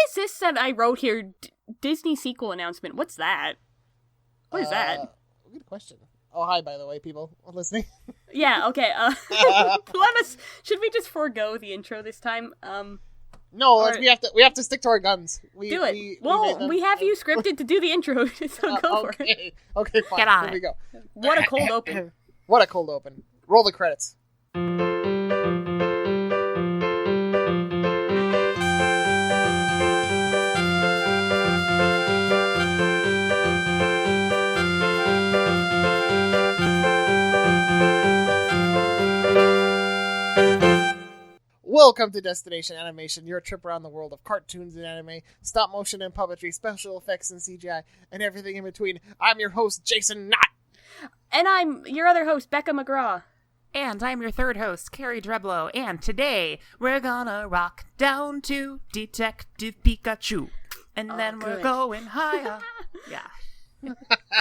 is this that I wrote here? Disney sequel announcement. What's that? What is that? Good question. Oh, hi, by the way, people listening. Yeah, okay. Should we just forego the intro this time? No, we have to stick to our guns. Do it. We have you scripted to do the intro, so go for it. Okay, fine. Get on Here it. we go. What a cold open. What a cold open. Roll the credits. Welcome to Destination Animation, your trip around the world of cartoons and anime, stop motion and puppetry, special effects and CGI, and everything in between. I'm your host, Jason Knott. And I'm your other host, Becca McGraw. And I'm your third host, Carrie Dreblow. And today, we're gonna rock down to Detective Pikachu. And then good. we're going higher. Yeah.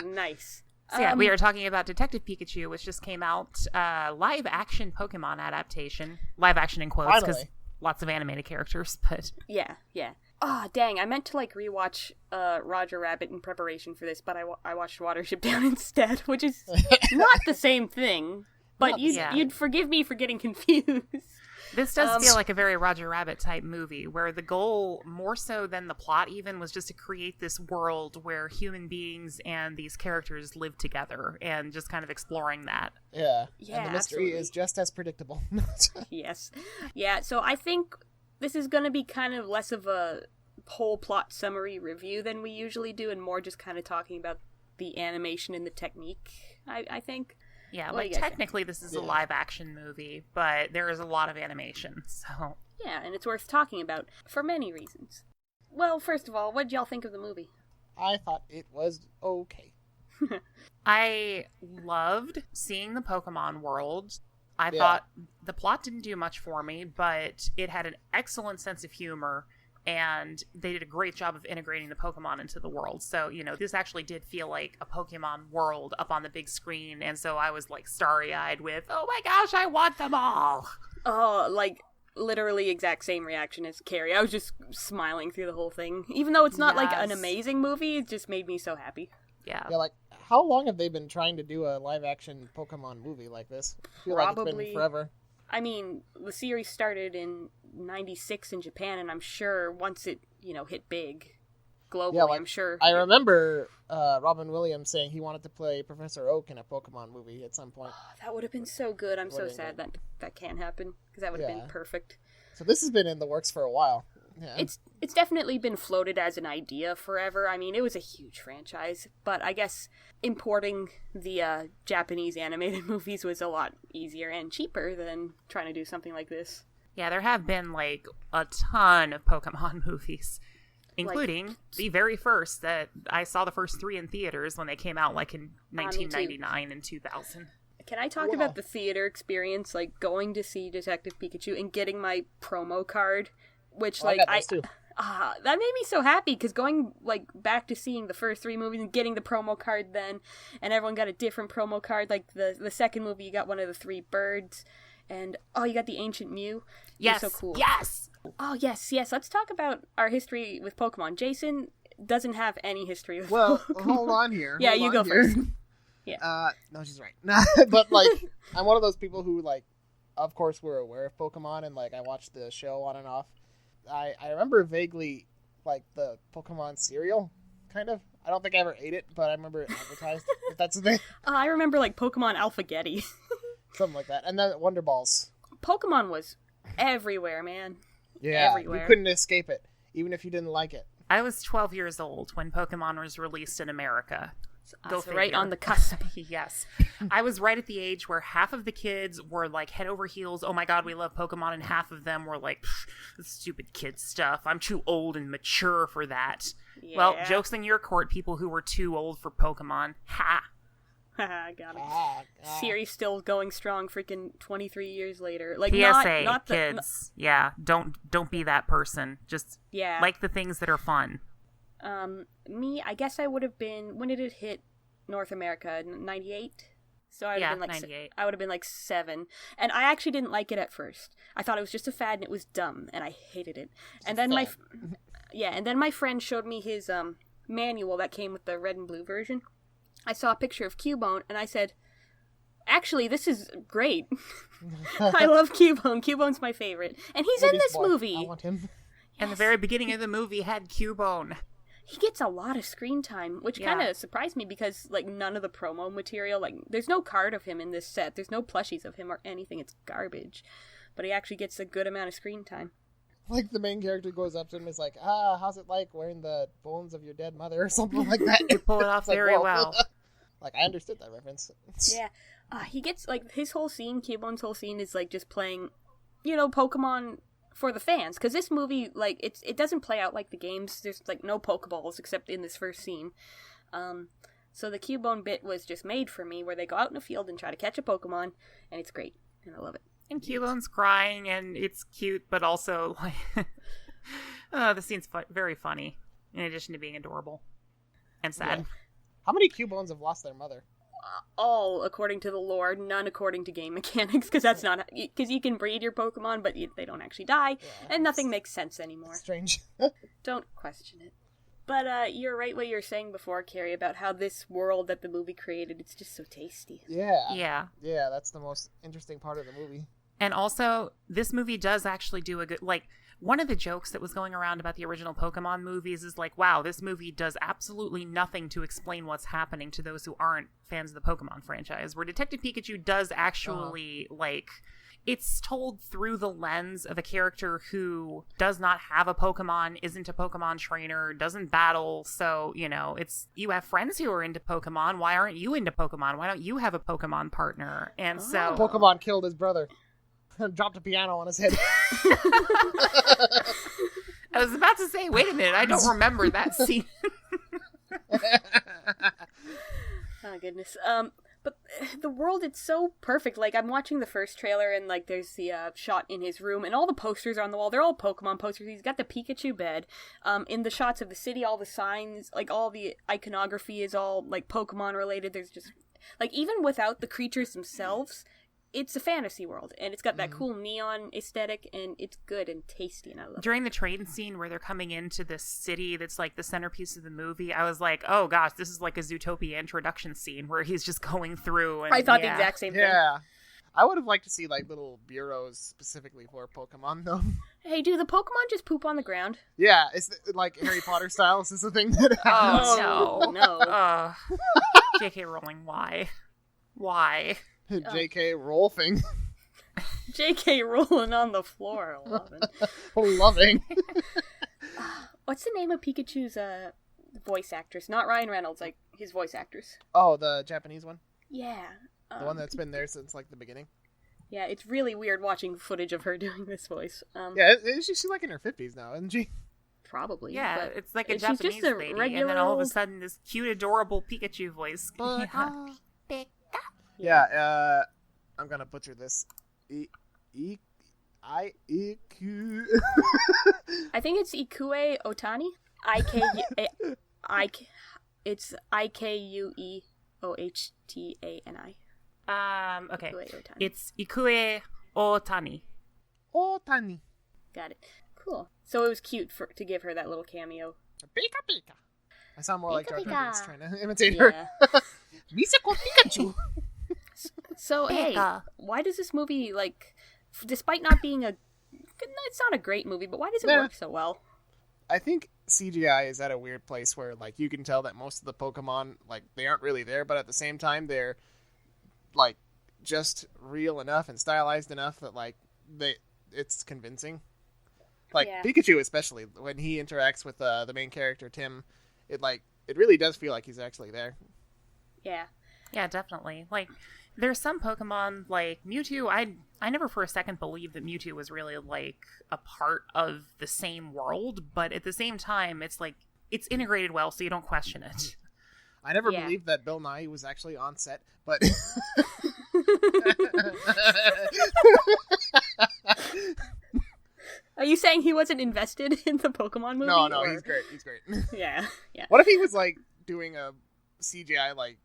Nice. So yeah, we are talking about Detective Pikachu, which just came out, live-action Pokemon adaptation. Live-action in quotes, because lots of animated characters, but... Yeah. Oh, dang, I meant to, rewatch Roger Rabbit in preparation for this, but I watched Watership Down instead, which is not the same thing, but you'd forgive me for getting confused. This does feel like a very Roger Rabbit type movie, where the goal, more so than the plot even, was just to create this world where human beings and these characters live together, and just kind of exploring that. Yeah, and the mystery is just as predictable. Yes. Yeah, so I think this is going to be kind of less of a whole plot summary review than we usually do, and more just kind of talking about the animation and the technique, I think. Yeah, technically this is a live-action movie, but there is a lot of animation, so... Yeah, and it's worth talking about for many reasons. Well, first of all, what did y'all think of the movie? I thought it was okay. I loved seeing the Pokemon world. I thought the plot didn't do much for me, but it had an excellent sense of humor, and they did a great job of integrating the Pokemon into the world. So, this actually did feel like a Pokemon world up on the big screen, and so I was, starry-eyed with, oh my gosh, I want them all! Oh, literally exact same reaction as Carrie. I was just smiling through the whole thing. Even though it's not, an amazing movie, it just made me so happy. Yeah. Yeah, how long have they been trying to do a live-action Pokemon movie like this? I feel like it's been forever. I mean, the series started in 96 in Japan, and I'm sure once it, hit big globally, I'm sure. I remember Robin Williams saying he wanted to play Professor Oak in a Pokemon movie at some point. Oh, that would have been so good. I'm so sad that can't happen, because that would have been perfect. So this has been in the works for a while. Yeah. It's definitely been floated as an idea forever. I mean, it was a huge franchise, but I guess importing the Japanese animated movies was a lot easier and cheaper than trying to do something like this. Yeah, there have been, a ton of Pokemon movies, including the very first that I saw the first 3 in theaters when they came out, in 1999 and 2000. Can I talk about the theater experience, going to see Detective Pikachu and getting my promo card? Which, I got those too. That made me so happy, because going, back to seeing the first 3 movies and getting the promo card then, and everyone got a different promo card, the second movie, you got one of the 3 birds, and, you got the Ancient Mew. Yes, so cool. Yes! Oh, yes, let's talk about our history with Pokemon. Jason doesn't have any history with Pokemon. Well, hold on here. Yeah, you go first. Yeah. No, she's right. But, I'm one of those people who, of course we're aware of Pokemon, and, I watch the show on and off. I remember vaguely, the Pokemon cereal, kind of. I don't think I ever ate it, but I remember it advertised, if that's the thing. I remember, Pokemon Alphagetti. Something like that. And then Wonder Balls. Pokemon was everywhere, man. Yeah, everywhere. You couldn't escape it, even if you didn't like it. I was 12 years old when Pokemon was released in America. Go right on the cusp. Yes. I was right at the age where half of the kids were head over heels, oh my god, we love Pokemon, and half of them were this stupid kid stuff. I'm too old and mature for that. Yeah. Well, joke's in your court, people who were too old for Pokemon. Ha! Got it. Series still going strong freaking 23 years later. PSA, not kids. Don't be that person. Just like the things that are fun. Me, I guess I would have been, when did it hit North America? 98? So I would have been 98. I would have been 7. And I actually didn't like it at first. I thought it was just a fad and it was dumb and I hated it. And then Yeah, and then my friend showed me his manual that came with the red and blue version. I saw a picture of Cubone, and I said, actually, this is great. I love Cubone. Cubone's my favorite. And he's in this movie. I want him. And the very beginning of the movie had Cubone. He gets a lot of screen time, which kind of surprised me because, like, none of the promo material, like, there's no card of him in this set. There's no plushies of him or anything. It's garbage. But he actually gets a good amount of screen time. Like, the main character goes up to him and is like, how's it like wearing the bones of your dead mother or something like that? You pull it off very well. Like, I understood that reference. Yeah. He gets, like, his whole scene, Cubone's whole scene is, like, just playing, you know, Pokemon for the fans. Because this movie, like, it doesn't play out like the games. There's, like, no Pokeballs except in this first scene. So the Cubone bit was just made for me, where they go out in a field and try to catch a Pokemon, and it's great. And I love it. And Cubone's crying, and it's cute, but also, like, the scene's very funny, in addition to being adorable. And sad. Yeah. How many Cubones have lost their mother? All according to the lore, none according to game mechanics, because that's not... Because you can breed your Pokemon, but they don't actually die, and nothing makes sense anymore. Strange. Don't question it. But you're right what you were saying before, Carrie, about how this world that the movie created, it's just so tasty. Yeah, that's the most interesting part of the movie. And also, this movie does actually do a good... Like, one of the jokes that was going around about the original Pokemon movies is like, wow, this movie does absolutely nothing to explain what's happening to those who aren't fans of the Pokemon franchise. Where Detective Pikachu does actually, like... It's told through the lens of a character who does not have a Pokemon, isn't a Pokemon trainer, doesn't battle. So, you know, you have friends who are into Pokemon. Why aren't you into Pokemon? Why don't you have a Pokemon partner? And so... Pokemon killed his brother. Dropped a piano on his head. I was about to say, wait a minute, I don't remember that scene. Oh, goodness. But the world, it's so perfect. Like, I'm watching the first trailer, and, like, there's the shot in his room, and all the posters are on the wall. They're all Pokemon posters. He's got the Pikachu bed. In the shots of the city, all the signs, like, all the iconography is all, like, Pokemon-related. There's just... Like, even without the creatures themselves... It's a fantasy world, and it's got that cool neon aesthetic, and it's good and tasty, and I love it. During the train scene where they're coming into this city that's like the centerpiece of the movie, I was like, oh gosh, this is like a Zootopia introduction scene where he's just going through. And, I thought the exact same thing. Yeah. I would have liked to see like little bureaus specifically for Pokemon, though. Hey, do the Pokemon just poop on the ground? Yeah, it's like Harry Potter style. Is this the thing that happens? Oh, no. J.K. Rowling, why? Why? J.K. Rolfing. J.K. rolling on the floor. Loving. What's the name of Pikachu's voice actress? Not Ryan Reynolds, like his voice actress. Oh, the Japanese one? Yeah. The one that's been there since like the beginning? Yeah, it's really weird watching footage of her doing this voice. Yeah, she's like in her 50s now, isn't she? Probably. Yeah, it's like a Japanese Japanese lady, and then all of a sudden this cute, adorable Pikachu voice. Yeah, I'm gonna butcher this. I think it's Ikue Otani. It's Ikueohtani. Okay. Otani. It's Ikue Otani. Otani. Got it. Cool. So it was cute to give her that little cameo. Pika Pika. I sound more like Jar Pika. Jar Binks trying to imitate her. Misako Pikachu. So, hey, why does this movie, like, despite not being it's not a great movie, but why does it work so well? I think CGI is at a weird place where, like, you can tell that most of the Pokemon, like, they aren't really there, but at the same time, they're, like, just real enough and stylized enough that, like, it's convincing. Like, Pikachu especially, when he interacts with the main character, Tim, it really does feel like he's actually there. Yeah. Yeah, definitely. Like, there's some Pokemon, like Mewtwo, I never for a second believed that Mewtwo was really, like, a part of the same world, but at the same time, it's, like, it's integrated well, so you don't question it. I never believed that Bill Nye was actually on set, but... Are you saying he wasn't invested in the Pokemon movie? No, he's great. Yeah. What if he was, like, doing a CGI, like,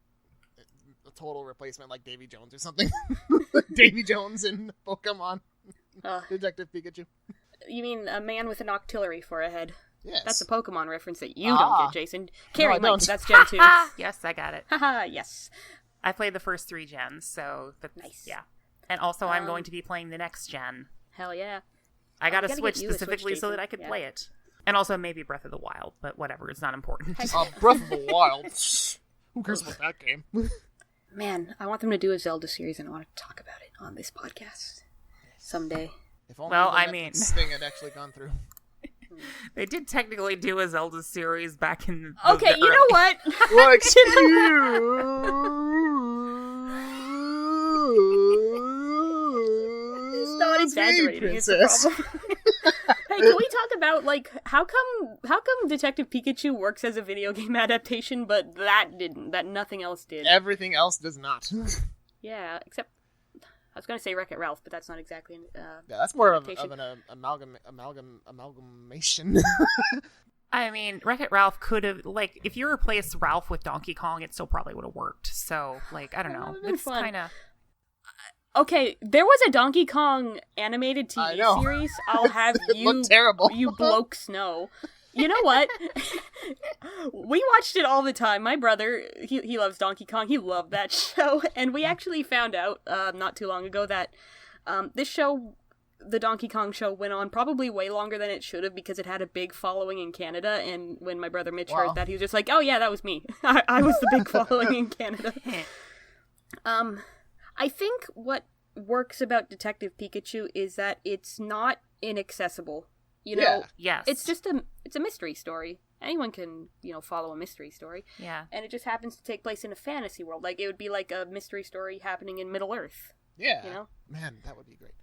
a total replacement like Davy Jones or something? Davy Jones in Pokemon. Detective Pikachu. You mean a man with an octillery for a head? Yes. That's a Pokemon reference that you don't get, Jason. Carrie I might, don't. 'cause that's Gen 2. Yes, I got it. Haha, yes. I played the first 3 gens, so Nice. Yeah. And also, I'm going to be playing the next gen. Hell yeah. I got a gotta Switch get you a Switch, specifically so Jason. that I could Yeah. play it. And also maybe Breath of the Wild, but whatever, it's not important. Breath of the Wild. Who cares about that game? Man, I want them to do a Zelda series, and I want to talk about it on this podcast someday. If only Well, the I Netflix mean- thing had actually gone through. They did technically do a Zelda series back in Okay, you know what? Well, excuse Not exaggerating. It's a Princess. problem. Hey, can we talk about like how come Detective Pikachu works as a video game adaptation, but that didn't? That nothing else did. Everything else does not. Yeah, except I was gonna say Wreck-It Ralph, but that's not exactly. Yeah, that's more of Adaptation. an amalgamation. I mean, Wreck-It Ralph could have, like, if you replaced Ralph with Donkey Kong, it still probably would have worked. So, like, I don't know. would've been It's fun. kind of... Okay, there was a Donkey Kong animated I TV know. series. I'll have It you, looked terrible. you blokes know. You know what? We watched it all the time. My brother, he loves Donkey Kong. He loved that show, and we actually found out not too long ago that this show, the Donkey Kong show, went on probably way longer than it should have because it had a big following in Canada. And when my brother Mitch Wow. heard that, he was just like, "Oh yeah, that was me. I was the big following in Canada." I think what works about Detective Pikachu is that it's not inaccessible. You know, Yeah. Yes. it's a mystery story. Anyone can, follow a mystery story. Yeah. And it just happens to take place in a fantasy world. Like, it would be like a mystery story happening in Middle-earth. Yeah. You know? Man, that would be great.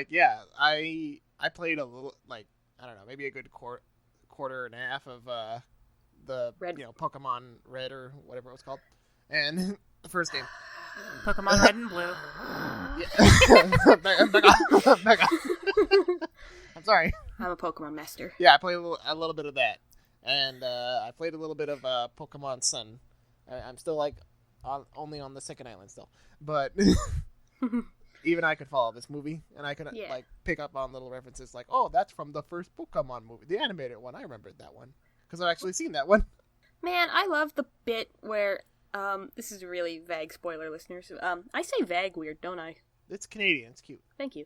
Yeah, I played a little, like, I don't know, maybe a good quarter and a half of the Red. Pokemon Red or whatever it was called, and the first game. Pokemon Red and Blue. Yeah. back off. I'm sorry. I'm a Pokemon master. Yeah, I played a little bit of that, and I played a little bit of Pokemon Sun. I'm still only on the second island still, but even I could follow this movie, and I could pick up on little references like, oh, that's from the first Pokemon movie, the animated one. I remembered that one because I've actually seen that one. Man, I love the bit where, this is a really vague spoiler, listeners. I say vague weird, don't I? It's Canadian. It's cute. Thank you.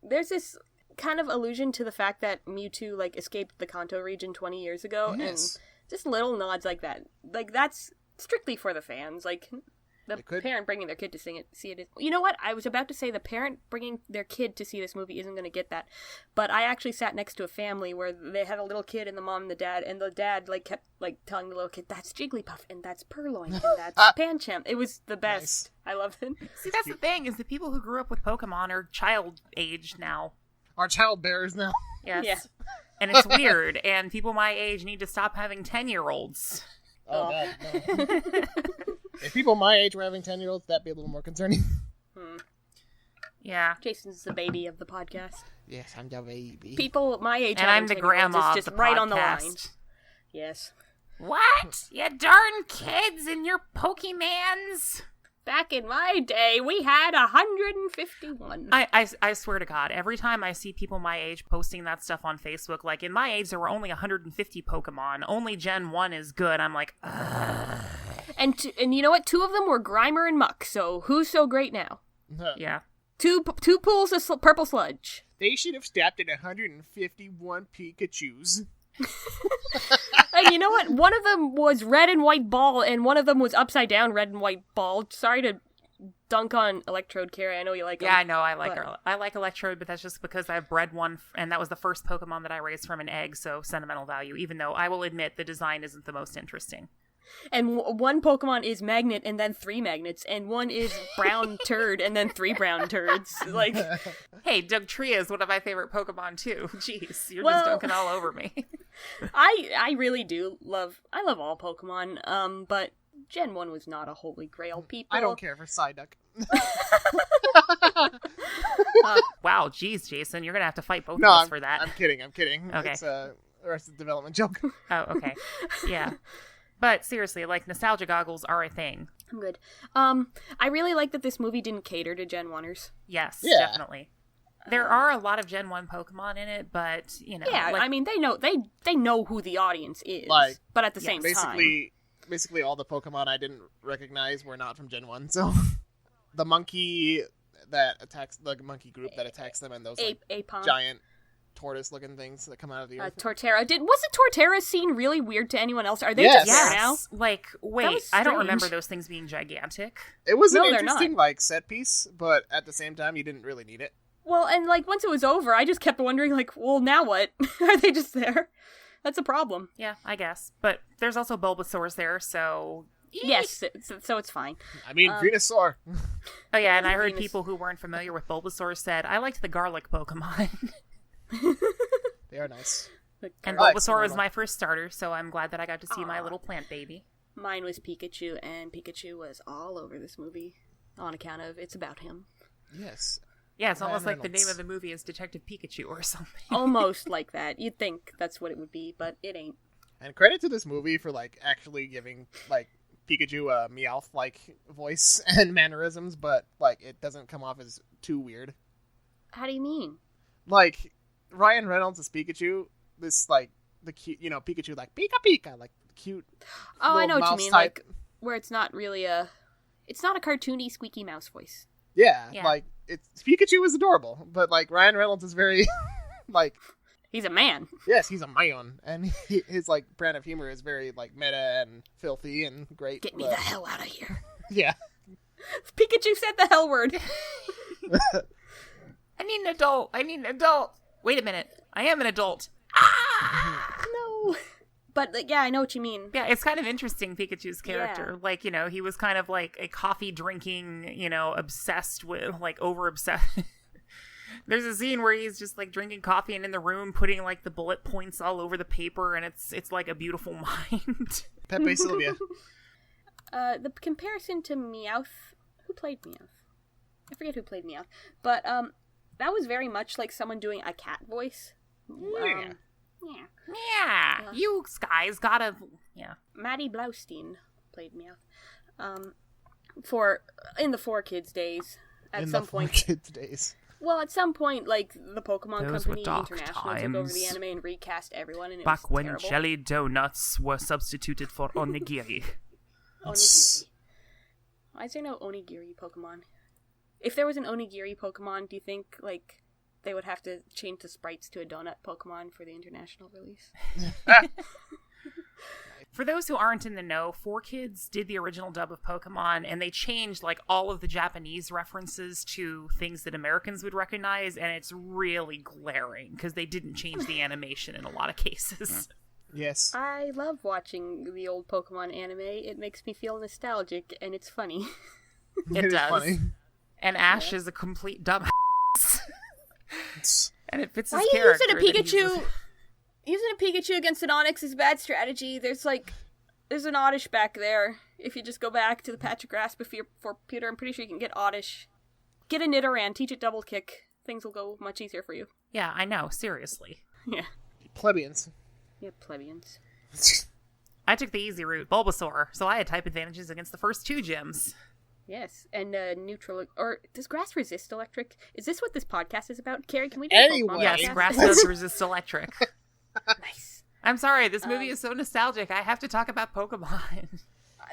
There's this kind of allusion to the fact that Mewtwo, escaped the Kanto region 20 years ago, Yes. and just little nods like that. That's strictly for the fans. The It could. parent bringing their kid to see it. You know what? I was about to say the parent bringing their kid to see this movie isn't going to get that. But I actually sat next to a family where they had a little kid and the mom and the dad, kept, telling the little kid, that's Jigglypuff, and that's Purloin, and that's Pancham. It was the best. Nice. I loved it. See, that's the thing, is the people who grew up with Pokemon are child age now. Our child bears now. Yes. Yeah. And it's weird, and people my age need to stop having 10-year-olds. Oh, God, no. If people my age were having 10-year-olds, that'd be a little more concerning. Yeah. Jason's the baby of the podcast. Yes, I'm the baby. People my age And having I'm the 10-year-olds grandma is of just the right on the line. podcast. Yes. What? You darn kids and your Pokemans? Back in my day, we had 151. I swear to God, every time I see people my age posting that stuff on Facebook, like, in my age there were only 150 Pokemon, only Gen 1 is good, I'm like, ugh. And you know what? 2 of them were Grimer and Muck, so who's so great now? Yeah. Two pools of purple sludge. They should have stopped at 151 Pikachus. And you know what? One of them was red and white ball, and one of them was upside down red and white ball. Sorry to dunk on Electrode, Carrie. I know you like him. Yeah, I know, I like Electrode, but that's just because I bred one, and that was the first Pokemon that I raised from an egg, so sentimental value, even though I will admit the design isn't the most interesting. And one Pokemon is Magnet and then 3 magnets, and one is Brown Turd and then 3 brown turds. Hey, Dugtria is one of my favorite Pokemon too. Jeez, you're Well- just dunking all over me. I really do love all Pokemon, but Gen 1 was not a holy grail, people. I don't care for Psyduck. Wow, jeez, Jason, you're gonna have to fight both No, of us for that. I'm kidding. Okay. It's a Arrested Development joke. Oh, okay. Yeah. But seriously, nostalgia goggles are a thing. I'm good. I really like that this movie didn't cater to Gen 1ers. Yes, Yeah. definitely. There are a lot of Gen 1 Pokemon in it, but, you know. Yeah, like, I mean, they know who the audience is. Like, but at the same time. Basically all the Pokemon I didn't recognize were not from Gen 1, so the monkey that attacks, the monkey group that attacks them, and those Apon. giant tortoise-looking things that come out of the earth. Torterra. Was the Torterra scene really weird to anyone else? Are they Yes. just there now? Like, wait, I don't remember those things being gigantic. It was an No, they're interesting, not. like, set piece, but at the same time, you didn't really need it. Well, and, like, once it was over, I just kept wondering, like, well, now what? Are they just there? That's a problem. Yeah, I guess. But there's also Bulbasaur's there, so... Yes, so it's fine. I mean, Venusaur. Oh yeah, and I heard people who weren't familiar with Bulbasaur said, I liked the garlic Pokemon. They are nice. And Garlic. Bulbasaur was my first starter, so I'm glad that I got to see my little plant baby. Mine was Pikachu, and Pikachu was all over this movie on account of it's about him. Yes. Yeah, it's almost Ryan like the Reynolds. name of the movie is Detective Pikachu or something. Almost like that. You'd think that's what it would be, but it ain't. And credit to this movie for, like, actually giving, like, Pikachu a Meowth-like voice and mannerisms, but, like, it doesn't come off as too weird. How do you mean? Like, Ryan Reynolds as Pikachu, this, like, the cute, you know, Pikachu, like, Pika Pika, like, cute. Oh, I know what you mouse mean. type. Like, where it's not really it's not a cartoony squeaky mouse voice. Yeah, Yeah. like, Pikachu is adorable, but, like, Ryan Reynolds is very, like, He's a man. yes, he's a man, and his, like, brand of humor is very, like, meta and filthy and great. Get me but- the hell out of here. Yeah. Pikachu said the hell word. I need an adult. I need an adult. Wait a minute. I am an adult. No. But, like, yeah, I know what you mean. Yeah, it's kind of interesting, Pikachu's character. Yeah. Like, you know, he was kind of like a coffee drinking, you know, obsessed with, like, over obsessed. There's a scene where he's just, like, drinking coffee and in the room putting, like, the bullet points all over the paper, and it's like a beautiful mind. Pepe Sylvia. The comparison to Meowth, who played Meowth? I forget who played Meowth, but that was very much like someone doing a cat voice. Yeah. Yeah. Yeah, you guys gotta, yeah. Maddie Blaustein played Meowth. In the 4Kids days, at some point. Kids days. Well, at some point, like the Pokemon Those were Company dark International took over the times. anime and recast everyone, and it Back was when terrible. jelly donuts were substituted for onigiri. Onigiri. Why is there no Onigiri Pokemon? If there was an Onigiri Pokemon, do you think, like, they would have to change the sprites to a donut Pokemon for the international release? For those who aren't in the know, 4Kids did the original dub of Pokemon, and they changed, like, all of the Japanese references to things that Americans would recognize, and it's really glaring, because they didn't change the animation in a lot of cases. Yes. I love watching the old Pokemon anime. It makes me feel nostalgic, and it's funny. It is does. funny. And Ash is a complete dumbass. And it fits his Why are you character. using a that he's Pikachu? Using a Pikachu against an Onix is bad strategy. There's an Oddish back there. If you just go back to the patch of grass for Peter, I'm pretty sure you can get Oddish. Get a Nidoran, teach it double kick. Things will go much easier for you. Yeah, I know, seriously. Yeah. Plebeians. Yeah, plebeians. I took the easy route, Bulbasaur, so I had type advantages against the first two gyms. Yes, and neutral. Or does grass resist electric? Is this what this podcast is about? Carrie, can we do Anyway. a Pokemon Yes, podcast? grass does resist electric. Nice. I'm sorry, this movie is so nostalgic. I have to talk about Pokemon.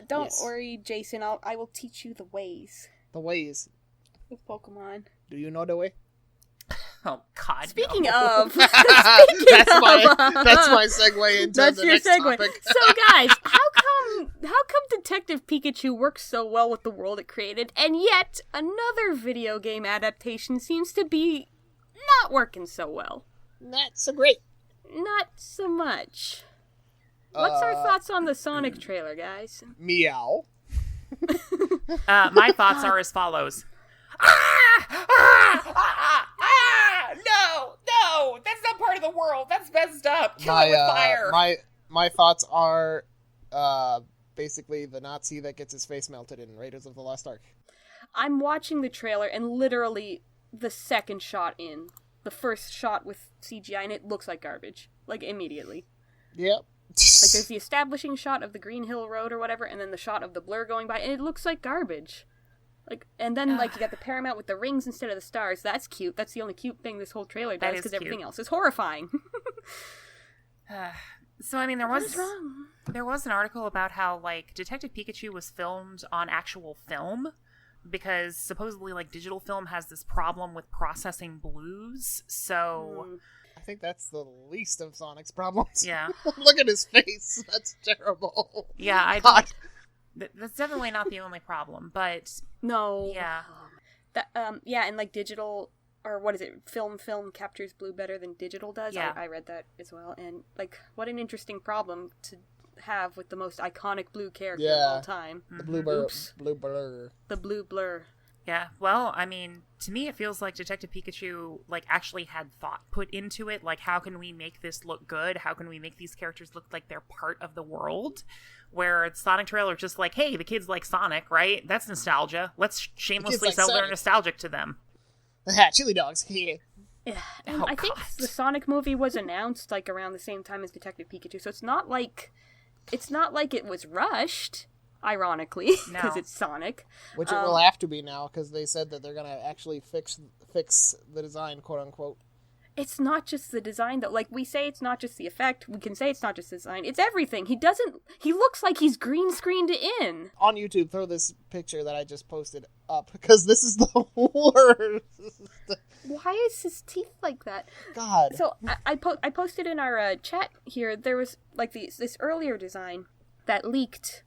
Don't Yes. worry, Jason. I will teach you the ways The ways. of Pokemon. Do you know the way? Oh, God. Speaking no. of, That's my segue into that's the your next segue. topic. So, guys, how come Detective Pikachu works so well with the world it created, and yet another video game adaptation seems to be not working so well? Not so great. Not so much. What's our thoughts on the Sonic trailer, guys? Meow. My thoughts are as follows. No, that's not part of the world. That's messed up. Kill it with fire. My thoughts are basically the Nazi that gets his face melted in Raiders of the Lost Ark. I'm watching the trailer, and literally the second shot in, the first shot with CGI, and it looks like garbage. Like, immediately. Yep. Like, there's the establishing shot of the Green Hill Road or whatever, and then the shot of the blur going by, and it looks like garbage. Like, and then like you got the Paramount with the rings instead of the stars. That's cute. That's the only cute thing this whole trailer does, because everything else is horrifying. So I mean, there was an article about how like Detective Pikachu was filmed on actual film, because supposedly like digital film has this problem with processing blues. So I think that's the least of Sonic's problems. Yeah. Look at his face. That's terrible. Yeah, that's definitely not the only problem, but no. Yeah. That and like digital, or what is it? Film captures blue better than digital does. Yeah. I read that as well, and like what an interesting problem to have with the most iconic blue character of all time. The blue blur. The blue blur. Yeah, well, I mean, to me it feels like Detective Pikachu like actually had thought put into it. Like, how can we make this look good? How can we make these characters look like they're part of the world? Where the Sonic trailer just like, hey, the kids like Sonic, right? That's nostalgia. Let's shamelessly sell their nostalgic to them. Chili dogs. Yeah. Yeah, and I think the Sonic movie was announced like around the same time as Detective Pikachu, so it's not like it was rushed. Ironically, because it's Sonic. Which it will have to be now, because they said that they're going to actually fix the design, quote unquote. It's not just the design, though. Like, we say it's not just the effect. We can say it's not just the design. It's everything. He looks like he's green screened in. On YouTube, throw this picture that I just posted up, because this is the worst. Why is his teeth like that? God. So, I posted in our chat here, there was, like, this earlier design that leaked.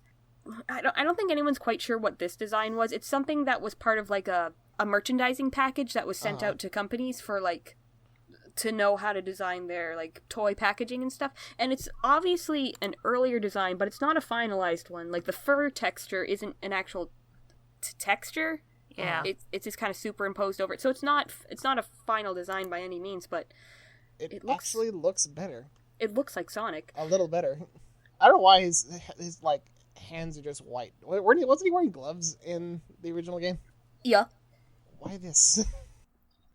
I don't think anyone's quite sure what this design was. It's something that was part of like a merchandising package that was sent out to companies for like to know how to design their like toy packaging and stuff. And it's obviously an earlier design, but it's not a finalized one. Like the fur texture isn't an actual texture. Yeah. It's just kind of superimposed over it. So it's not a final design by any means, but it actually looks better. It looks like Sonic. A little better. I don't know why his like hands are just white. Wasn't he wearing gloves in the original game? Yeah. Why this?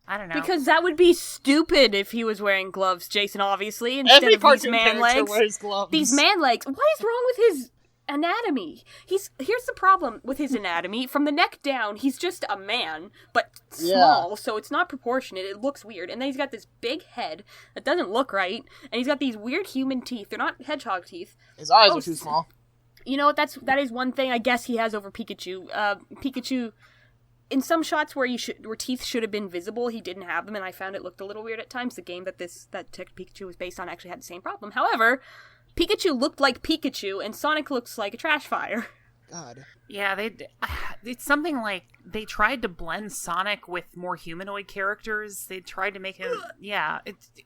I don't know. Because that would be stupid if he was wearing gloves, Jason, obviously, instead Every of these man legs. Wears gloves. These man legs. What is wrong with his anatomy? Here's the problem with his anatomy. From the neck down, he's just a man, but small, so it's not proportionate. It looks weird. And then he's got this big head that doesn't look right, and he's got these weird human teeth. They're not hedgehog teeth. His eyes are too small. You know what? That is one thing I guess he has over Pikachu. Pikachu, in some shots where teeth should have been visible, he didn't have them, and I found it looked a little weird at times. The game that Pikachu was based on actually had the same problem. However, Pikachu looked like Pikachu, and Sonic looks like a trash fire. God. Yeah, it's something like they tried to blend Sonic with more humanoid characters. They tried to make him. Yeah,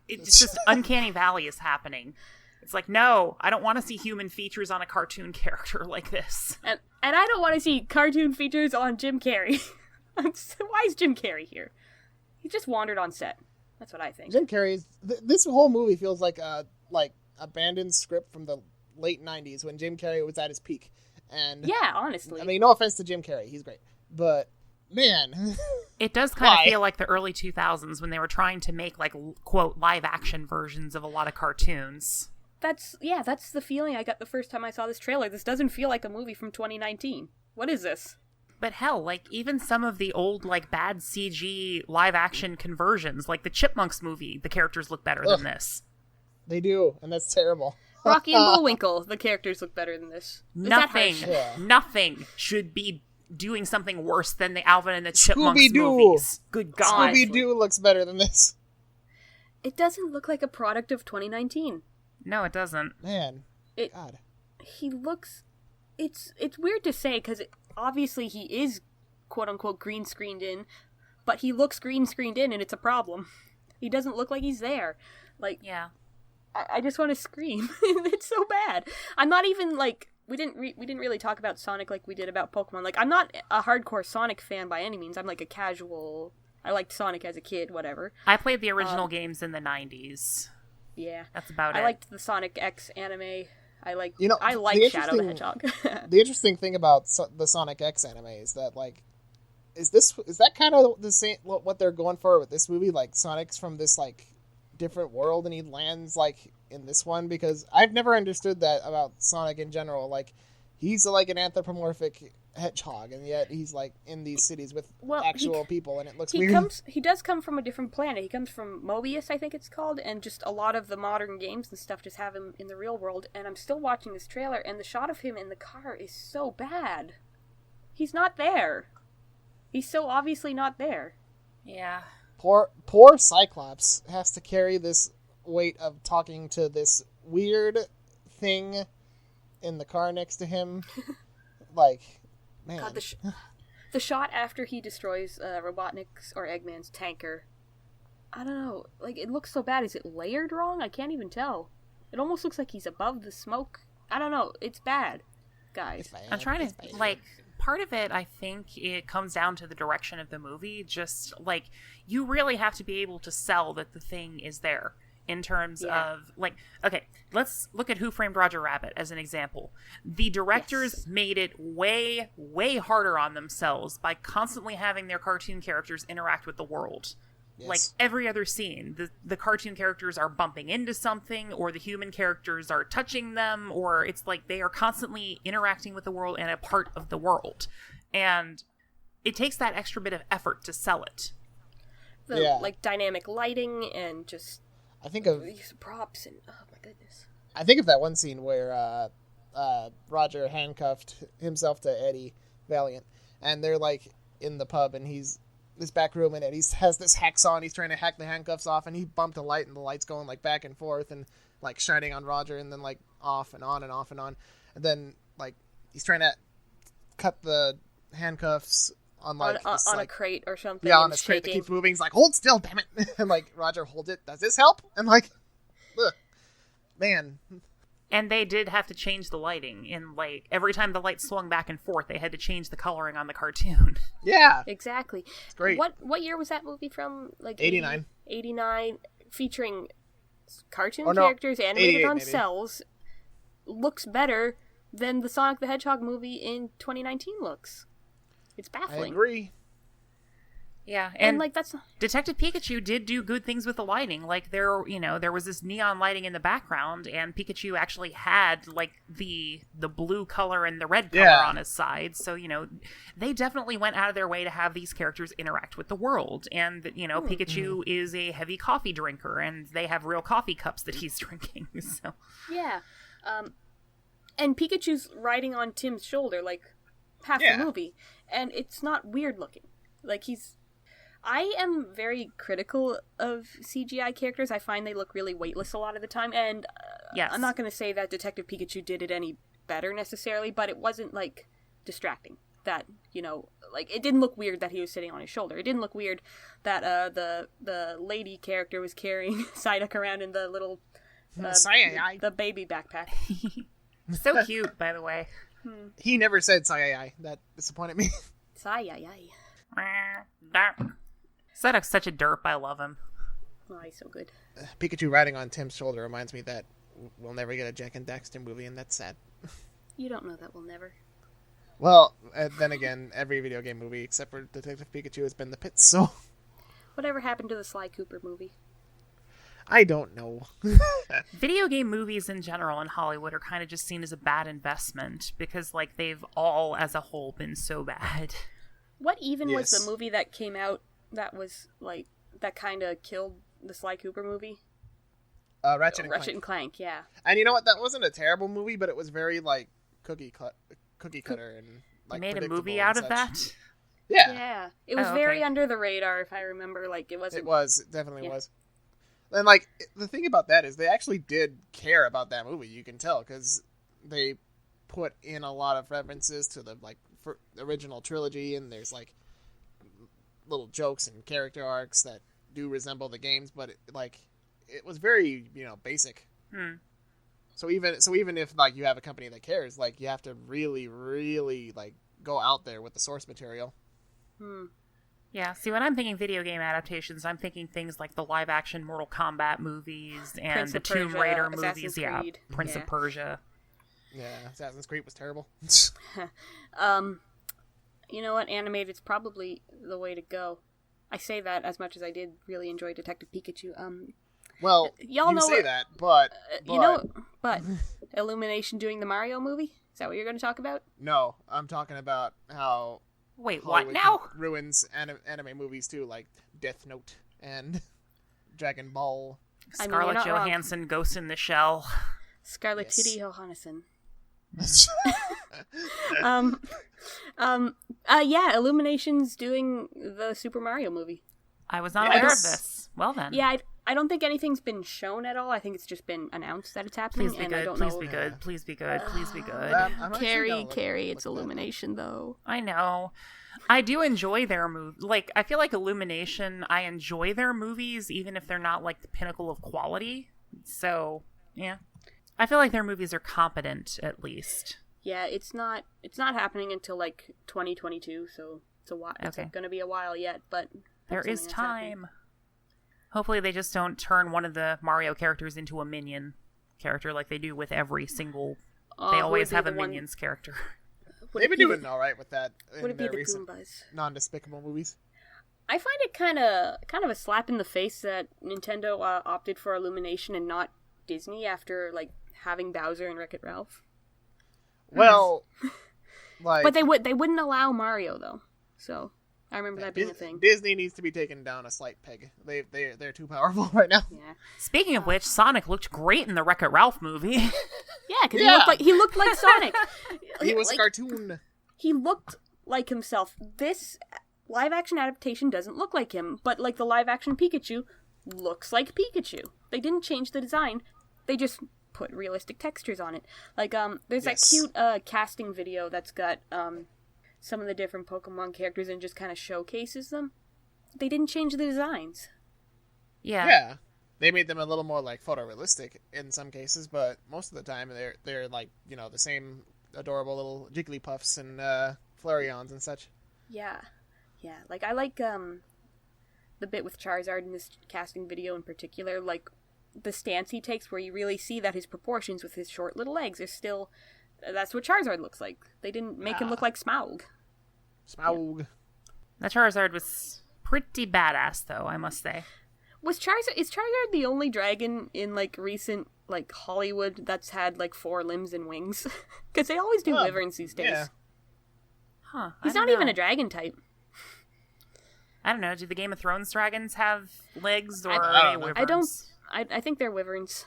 it's just Uncanny Valley is happening. It's like, no, I don't want to see human features on a cartoon character like this. And I don't want to see cartoon features on Jim Carrey. Why is Jim Carrey here? He just wandered on set. That's what I think. Jim Carrey, this whole movie feels like a abandoned script from the late 90s when Jim Carrey was at his peak. And yeah, honestly. I mean, no offense to Jim Carrey. He's great. But, man. It does kind of feel like the early 2000s when they were trying to make, like, quote, live-action versions of a lot of cartoons. That's the feeling I got the first time I saw this trailer. This doesn't feel like a movie from 2019. What is this? But hell, like, even some of the old, like, bad CG live-action conversions, like the Chipmunks movie, the characters look better than this. They do, and that's terrible. Rocky and Bullwinkle, the characters look better than this. Nothing should be doing something worse than the Alvin and the Chipmunks movies. Good God. Scooby-Doo looks better than this. It doesn't look like a product of 2019. No, it doesn't. Man, God. He looks... It's weird to say, because obviously he is, quote-unquote, green-screened in, but he looks green-screened in, and it's a problem. He doesn't look like he's there. Like, yeah. I just want to scream. It's so bad. I'm not even, like... We didn't really talk about Sonic like we did about Pokemon. Like, I'm not a hardcore Sonic fan by any means. I'm, like, a casual... I liked Sonic as a kid, whatever. I played the original games in the 90s. Yeah. That's about it. I liked the Sonic X anime. I like Shadow the Hedgehog. The interesting thing about the Sonic X anime is that, like, is that kind of the same what they're going for with this movie? Like, Sonic's from this, like, different world and he lands, like, in this one? Because I've never understood that about Sonic in general. Like, he's, like, an anthropomorphic Hedgehog, and yet he's like in these cities with Well, actual people, and it looks he weird. He does come from a different planet. He comes from Mobius, I think it's called, and just a lot of the modern games and stuff just have him in the real world. And I'm still watching this trailer, and the shot of him in the car is so bad. He's not there. He's so obviously not there. Yeah. Poor Cyclops has to carry this weight of talking to this weird thing in the car next to him. Like, man. God, the shot after he destroys Robotnik's or Eggman's tanker, I don't know, like, it looks so bad. Is it layered wrong? I can't even tell. It almost looks like he's above the smoke. I don't know. It's bad, guys. It's bad. I'm trying It's to, bad. like, part of it, I think it comes down to the direction of the movie. Just, like, you really have to be able to sell that the thing is there. In terms of, like, okay, let's look at Who Framed Roger Rabbit as an example. The directors made it way, way harder on themselves by constantly having their cartoon characters interact with the world. Yes. Like, every other scene, the cartoon characters are bumping into something, or the human characters are touching them, or it's like they are constantly interacting with the world and a part of the world. And it takes that extra bit of effort to sell it. Like, dynamic lighting and just... I think of use of props and oh my goodness. I think of that one scene where Roger handcuffed himself to Eddie Valiant, and they're like in the pub, and he's this back room, and Eddie has this hacksaw, and he's trying to hack the handcuffs off, and he bumped a light, and the light's going like back and forth, and like shining on Roger, and then like off and on and off and on, and then like he's trying to cut the handcuffs on like on a crate or something. Yeah, on a crate that keeps moving. He's like, hold still, damn it. And like, Roger, hold it. Does this help? And like, ugh, man. And they did have to change the lighting. In like, every time the light swung back and forth, they had to change the coloring on the cartoon. Yeah. Exactly. It's great. What year was that movie from? Like 89. 89, featuring cartoon characters animated on maybe. cells. Looks better than the Sonic the Hedgehog movie in 2019 looks. It's baffling. I agree. Yeah, and like that's Detective Pikachu did do good things with the lighting. Like there was this neon lighting in the background, and Pikachu actually had like the blue color and the red color on his side. So they definitely went out of their way to have these characters interact with the world. And Pikachu is a heavy coffee drinker, and they have real coffee cups that he's drinking. So yeah, and Pikachu's riding on Tim's shoulder like half the movie. And it's not weird looking. Like, I am very critical of CGI characters. I find they look really weightless a lot of the time. And I'm not going to say that Detective Pikachu did it any better necessarily, but it wasn't, like, distracting. That, like, it didn't look weird that he was sitting on his shoulder. It didn't look weird that the lady character was carrying Psyduck around in the little... the baby backpack. So cute, by the way. He never said "Sayai." That disappointed me. Sayai. Psyduck's such a derp. I love him. Oh, he's so good. Pikachu riding on Tim's shoulder reminds me that we'll never get a Jack and Daxter movie, and that's sad. You don't know that we'll never. Well, then again, every video game movie except for Detective Pikachu has been the pits, so... Whatever happened to the Sly Cooper movie? I don't know. Video game movies in general in Hollywood are kind of just seen as a bad investment because, like, they've all as a whole been so bad. What even was the movie that came out that was, like, that kind of killed the Sly Cooper movie? Ratchet and Clank, yeah. And you know what? That wasn't a terrible movie, but it was very, like, cookie cutter and, like, made a movie out of that? Yeah. It was very under the radar, if I remember. Like, it wasn't... It definitely was. And, like, the thing about that is they actually did care about that movie, you can tell, because they put in a lot of references to the, like, original trilogy, and there's, like, little jokes and character arcs that do resemble the games, but, it was very, basic. So even if, like, you have a company that cares, like, you have to really, really, like, go out there with the source material. Yeah, see, when I'm thinking video game adaptations, I'm thinking things like the live-action Mortal Kombat movies and Prince the of Tomb Persia, Raider Assassin's movies. Creed. Prince of Persia. Yeah, Assassin's Creed was terrible. You know what? Animated's probably the way to go. I say that as much as I did really enjoy Detective Pikachu. Well, y'all know say that, but... but Illumination doing the Mario movie? Is that what you're going to talk about? No, I'm talking about how Wait, Hollywood what now? ruins anime movies too, like Death Note and Dragon Ball. I mean, Scarlett you're not wrong. Johansson, Ghost in the Shell. Scarlett Yes. Titty Johansson. Yeah, Illumination's doing the Super Mario movie. I was not Yeah, aware of this- this. Well then. Yeah, I don't think anything's been shown at all. I think it's just been announced that it's happening, Please be and I good. don't Please know. be good. Please be good. Please be good. I'm actually Carrie, gonna look it's that up. Illumination, though. I know. I do enjoy their movies. Like, I feel like Illumination, I enjoy their movies, even if they're not, like, the pinnacle of quality. So, yeah. I feel like their movies are competent, at least. Yeah, it's not happening until like 2022, so it's a while. It's Okay. going to be a while yet, but There that's is something that's happening. time. Hopefully they just don't turn one of the Mario characters into a minion character like they do with every single... They Who would always be have the a one- Minions character. would They've it been be doing the- all right with that Would in it be their the recent Goombas? non-despicable movies. I find it kind of a slap in the face that Nintendo opted for Illumination and not Disney after like having Bowser and Wreck-It Ralph. Well, like, But they wouldn't allow Mario though. So I remember that being a thing. Disney needs to be taken down a slight peg. They're too powerful right now. Yeah, Speaking of which, Sonic looked great in the Wreck-It Ralph movie. yeah, because Yeah. he looked like Sonic. He was Like, a cartoon. He looked like himself. This live action adaptation doesn't look like him, but like the live action Pikachu looks like Pikachu. They didn't change the design. They just put realistic textures on it. Like there's Yes. that cute casting video that's got some of the different Pokemon characters and just kind of showcases them. They didn't change the designs. Yeah. They made them a little more like photorealistic in some cases, but most of the time they're like, you know, the same adorable little Jigglypuffs and Flareons and such. Yeah. Like I like the bit with Charizard in this casting video in particular, like the stance he takes where you really see that his proportions with his short little legs are still that's what Charizard looks like. They didn't make him look like Smaug. Smaug. That Charizard was pretty badass, though, I must say. Is Charizard the only dragon in like recent like Hollywood that's had like 4 limbs and wings? Because they always do wyverns these days. Yeah. Huh. He's I don't not even know. a dragon type. I don't know. Do the Game of Thrones dragons have legs, or I are don't they know. wyverns? I think they're wyverns.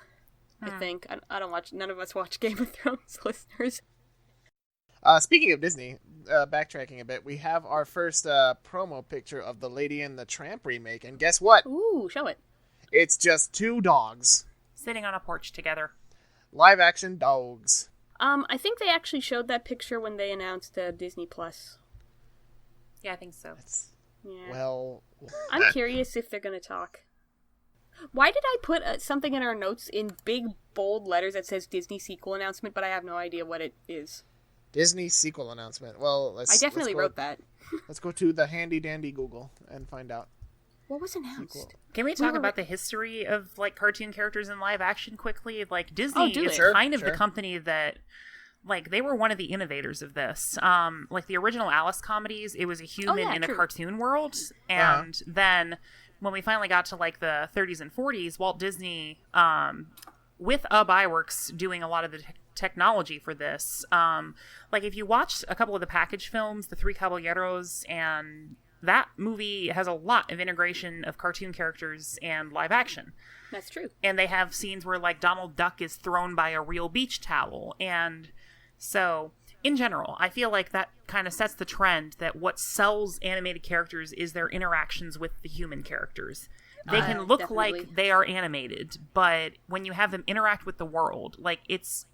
I think I don't watch. None of us watch Game of Thrones, listeners. Speaking of Disney, backtracking a bit, we have our first promo picture of the Lady and the Tramp remake, and guess what? Ooh, show it. It's just 2 dogs. Sitting on a porch together. Live action dogs. I think they actually showed that picture when they announced Disney Plus. Yeah, I think so. Yeah. Well, I'm curious if they're gonna talk. Why did I put something in our notes in big bold letters that says Disney sequel announcement, but I have no idea what it is? Disney sequel announcement. Well, I definitely wrote that. Let's go to the handy dandy Google and find out. What was announced? Sequel. Can we talk were- about the history of like cartoon characters in live action quickly? Like Disney do is it. Sure, kind of sure. the company that like they were one of the innovators of this. Like the original Alice comedies, it was a human yeah, in a true. cartoon world. And then when we finally got to like the 30s and 40s, Walt Disney with iWorks doing a lot of the technology for this. Like if you watch a couple of the package films, The Three Caballeros, and that movie has a lot of integration of cartoon characters and live action. That's true. And they have scenes where like Donald Duck is thrown by a real beach towel. And so in general, I feel like that kind of sets the trend that what sells animated characters is their interactions with the human characters. They can look definitely. like they are animated, but when you have them interact with the world, like it's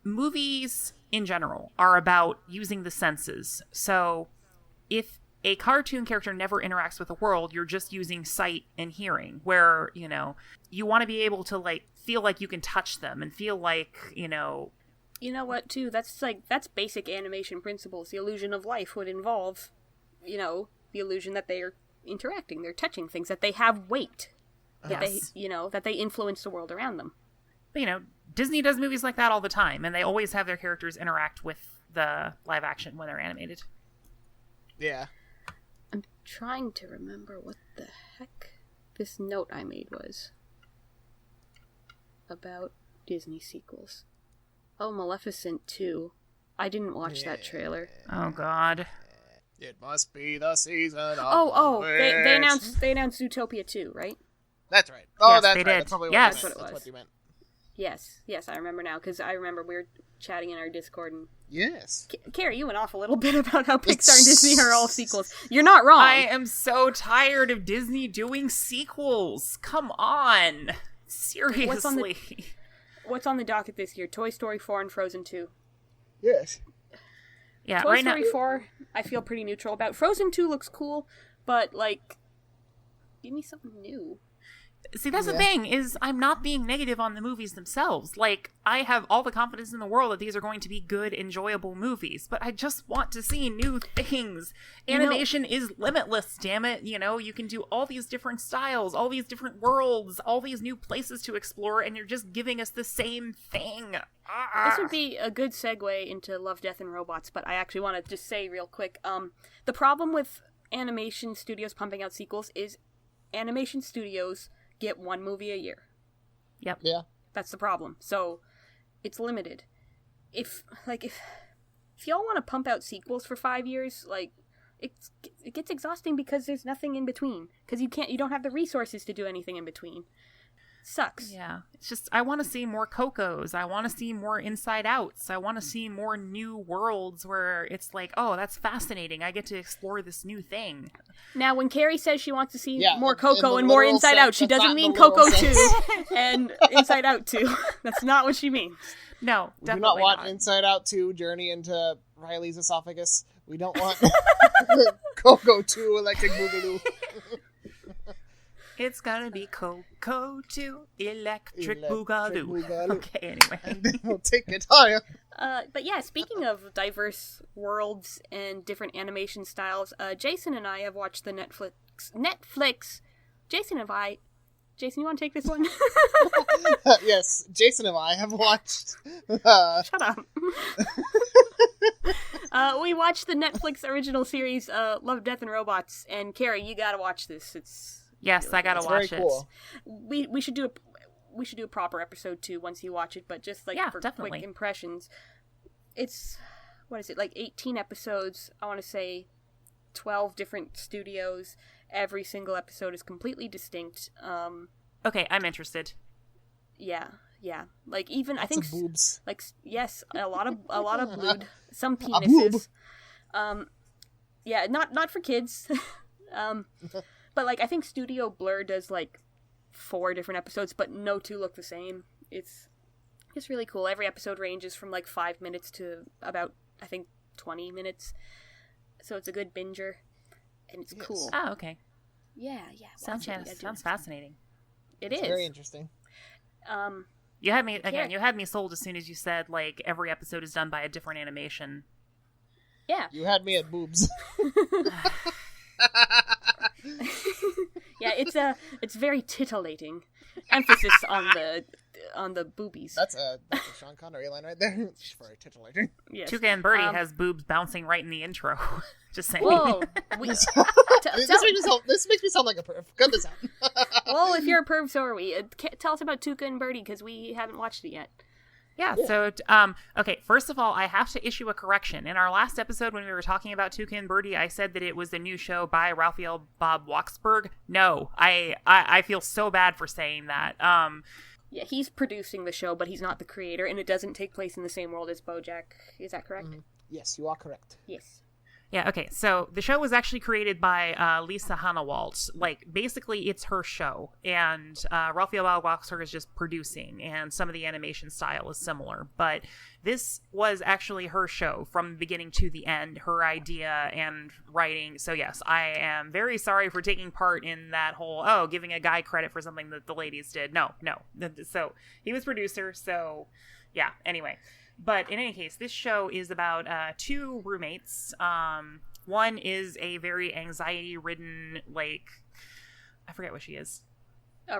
movies in general are about using the senses. So if a cartoon character never interacts with the world, you're just using sight and hearing, where, you know, you want to be able to like feel like you can touch them and feel like, you know, You know what, too? That's basic animation principles. The illusion of life would involve, you know, the illusion that they are interacting, they're touching things, that they have weight, that Yes. they, you know, that they influence the world around them. but, you know, Disney does movies like that all the time, and they always have their characters interact with the live action when they're animated. Yeah. I'm trying to remember what the heck this note I made was about Disney sequels. Oh, Maleficent 2. I didn't watch that trailer. Oh, God. It must be the season of they announced Zootopia 2, right? That's right. Oh, Yes, that's they right. did. That's probably Yes. what That's what it That's was. what you meant. Yes, I remember now, because I remember we were chatting in our Discord, and Yes. Carrie, you went off a little bit about how Pixar and Disney are all sequels. You're not wrong. I am so tired of Disney doing sequels. Come on. Seriously. What's on the docket this year? Toy Story 4 and Frozen 2. Yes. Yeah, Toy right Story now. 4, I feel pretty neutral about. Frozen 2 looks cool, but, like, give me something new. See, that's the thing, is I'm not being negative on the movies themselves. Like, I have all the confidence in the world that these are going to be good, enjoyable movies, but I just want to see new things. Animation is limitless, damn it. You know, you can do all these different styles, all these different worlds, all these new places to explore, and you're just giving us the same thing. This would be a good segue into Love, Death, and Robots, but I actually want to just say real quick, the problem with animation studios pumping out sequels is animation studios get one movie a year. Yep. Yeah. That's the problem. So it's limited. If y'all want to pump out sequels for 5 years, like it gets exhausting because there's nothing in between. Because you don't have the resources to do anything in between. Sucks. Yeah. It's just, I want to see more Cocos. I want to see more Inside Outs. I want to see more new worlds where it's like, oh, that's fascinating. I get to explore this new thing. Now, when Carrie says she wants to see more in Coco the and more literal Inside sense, Out, she that's doesn't not mean the literal Coco 2 sense. and Inside Out 2. That's not what she means. No, We definitely do not want not. Inside Out 2 Journey into Riley's esophagus. We don't want Coco 2 Electric Boogaloo. It's gonna be Coco 2 Electric Electric Boogaloo. Boogaloo. Okay, anyway. And then we'll take it higher. But yeah, speaking of diverse worlds and different animation styles, Jason and I have watched the Netflix. Jason, you want to take this one? Yes, Jason and I have watched. Shut up. We watched the Netflix original series, Love, Death, and Robots, and Carrie, you gotta watch this. Yes, I gotta It's watch very it. cool. We should do a proper episode too once you watch it, but just like for definitely. quick impressions, it's what is it, like 18 episodes? I want to say 12 different studios. Every single episode is completely distinct. Okay, I'm interested. Yeah. Like even I Lots think of boobs. like yes, a lot of blood, some boob. penises. Yeah, not for kids. But like I think Studio Blur does like 4 different episodes, but no two look the same. It's really cool. Every episode ranges from like 5 minutes to about I think 20 minutes. So it's a good binger, and it's cool. Oh, okay. Yeah. Sounds fascinating. It is Very interesting. You had me sold as soon as you said like every episode is done by a different animation. Yeah. You had me at boobs. Yeah, it's very titillating. Emphasis on the boobies. That's a Sean Connery line right there. It's very titillating. Yes. Tuca and Birdie has boobs bouncing right in the intro. Just saying. Whoa. This makes me sound like a perv. Cut this out. Well, if you're a perv, so are we. Tell us about Tuca and Birdie, because we haven't watched it yet. Yeah, so, okay, first of all, I have to issue a correction. In our last episode, when we were talking about Tuca and Birdie, I said that it was the new show by Raphael Bob Waksberg. No, I feel so bad for saying that. Yeah, he's producing the show, but he's not the creator, and it doesn't take place in the same world as BoJack. Is that correct? Mm-hmm. Yes, you are correct. Yes. Yeah, okay, so the show was actually created by Lisa Hannawalt. Like, basically, it's her show, and Raphael Bob-Waksberg is just producing, and some of the animation style is similar, but this was actually her show from the beginning to the end, her idea and writing, so yes, I am very sorry for taking part in that whole, giving a guy credit for something that the ladies did. No. So, he was producer, so, yeah, anyway. But in any case, this show is about 2 roommates. One is a very anxiety-ridden, like, I forget what she is.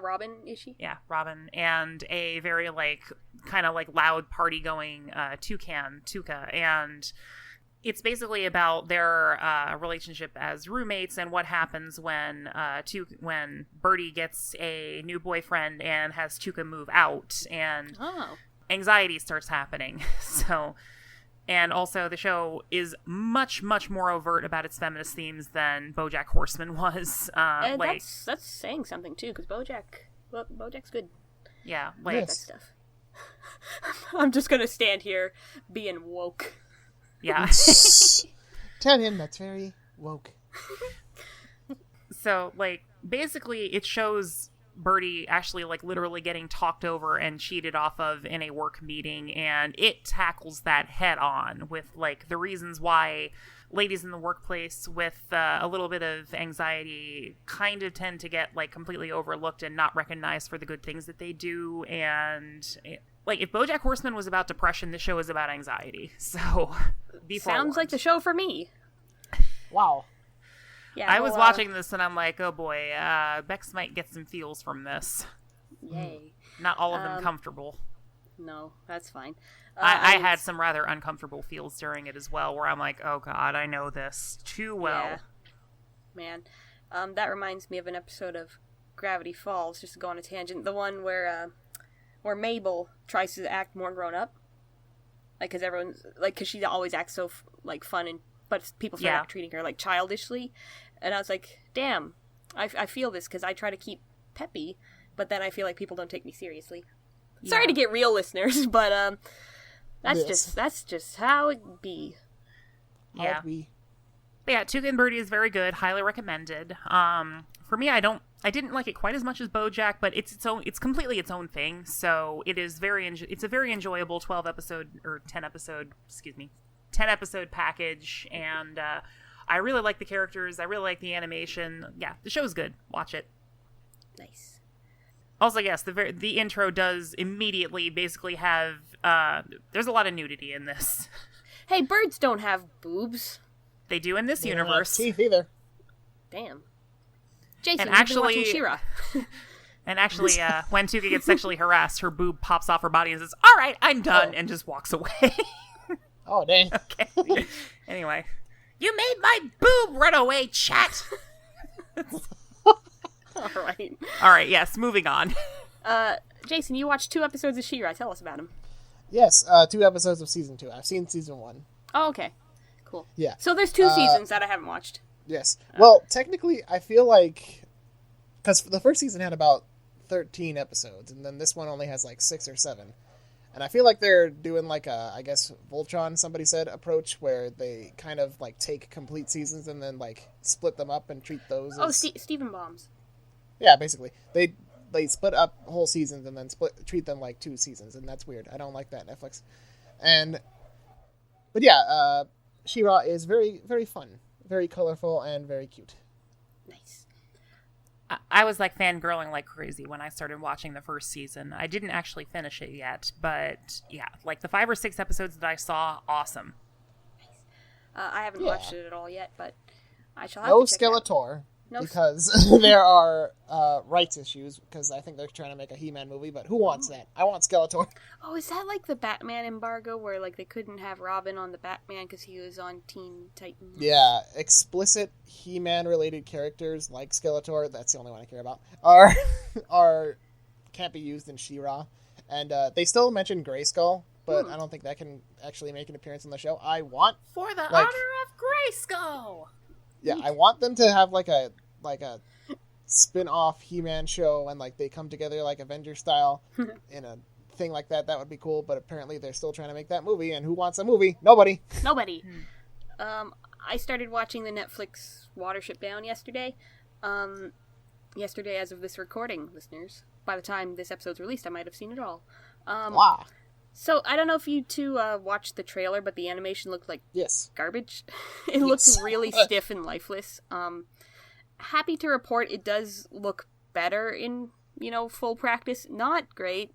Robin, is she? Yeah, Robin. And a very, like, kind of, like, loud party-going Tuca. And it's basically about their relationship as roommates and what happens when Birdie gets a new boyfriend and has Tuca move out. anxiety starts happening. So, and also the show is much, much more overt about its feminist themes than BoJack Horseman was. And that's saying something too, because BoJack's good. Yeah, I like that stuff. I'm just gonna stand here being woke. Yeah. Tell him that's very woke. So, like, basically it shows Birdie actually, like, literally getting talked over and cheated off of in a work meeting, and it tackles that head on with, like, the reasons why ladies in the workplace with a little bit of anxiety kind of tend to get, like, completely overlooked and not recognized for the good things that they do. And like, if BoJack Horseman was about depression, this show is about anxiety. So sounds like the show for me. Wow. Yeah, I was watching this and I'm like, oh boy, Bex might get some feels from this. Yay. Not all of them comfortable. No, that's fine. I had some rather uncomfortable feels during it as well, where I'm like, oh god, I know this too well. Yeah. Man, that reminds me of an episode of Gravity Falls, just to go on a tangent. The one where Mabel tries to act more grown up. Like, because everyone's, like, because she always acts so, like, fun, but people start treating her, like, childishly. And I was like, damn, I feel this, because I try to keep peppy, but then I feel like people don't take me seriously. Yeah. Sorry to get real, listeners, but that's just how it be. Yeah. But yeah, Tuca and Birdie is very good. Highly recommended. For me, I didn't like it quite as much as BoJack, but it's completely its own thing. So it is it's a very enjoyable 10 episode package, and I really like the characters. I really like the animation. Yeah, the show's good. Watch it. Nice. Also, yes, the intro does immediately basically have there's a lot of nudity in this. Hey, birds don't have boobs. They do in this universe. Teeth either. Damn. Jason, and actually, you've been watching She-Ra. And actually, when Tuca gets sexually harassed, her boob pops off her body and says, "All right, I'm done," and just walks away. Oh, dang. Okay. Anyway, you made my boob run away, chat. All right. Yes. Moving on. Jason, you watched 2 episodes of She-Ra. Tell us about them. Yes, 2 episodes of season 2. I've seen season 1. Oh, okay. Cool. Yeah. So there's 2 seasons that I haven't watched. Yes. Well, technically, I feel like, because the first season had about 13 episodes, and then this one only has like 6 or 7. And I feel like they're doing like a, I guess, Voltron, somebody said, approach, where they kind of like take complete seasons and then like split them up and treat those as... Stephen Bombs. Yeah, basically. They split up whole seasons and then treat them like 2 seasons, and that's weird. I don't like that, Netflix. But yeah, She-Ra is very, very fun. Very colorful and very cute. Nice. I was like fangirling like crazy when I started watching the first season. I didn't actually finish it yet, but yeah, like the 5 or 6 episodes that I saw, awesome. Nice. I haven't watched it at all yet, but I shall have to check it out. Skeletor. Because there are rights issues, because I think they're trying to make a He-Man movie, but who wants that? I want Skeletor. Oh, is that like the Batman embargo, where like they couldn't have Robin on the Batman because he was on Teen Titans? Yeah, explicit He-Man related characters like Skeletor, that's the only one I care about, are can't be used in She-Ra. And they still mention Grayskull, but I don't think that can actually make an appearance on the show. I want... For the honor of Grayskull! Yeah, I want them to have like a spin-off He-Man show, and like they come together like Avenger style in a thing like that. That would be cool, but apparently they're still trying to make that movie, and who wants a movie? Nobody. I started watching the Netflix Watership Down yesterday. Yesterday as of this recording, listeners. By the time this episode's released, I might have seen it all. Wow. So, I don't know if you two watched the trailer, but the animation looked like garbage. It looked really stiff and lifeless. Happy to report it does look better in, full practice. Not great.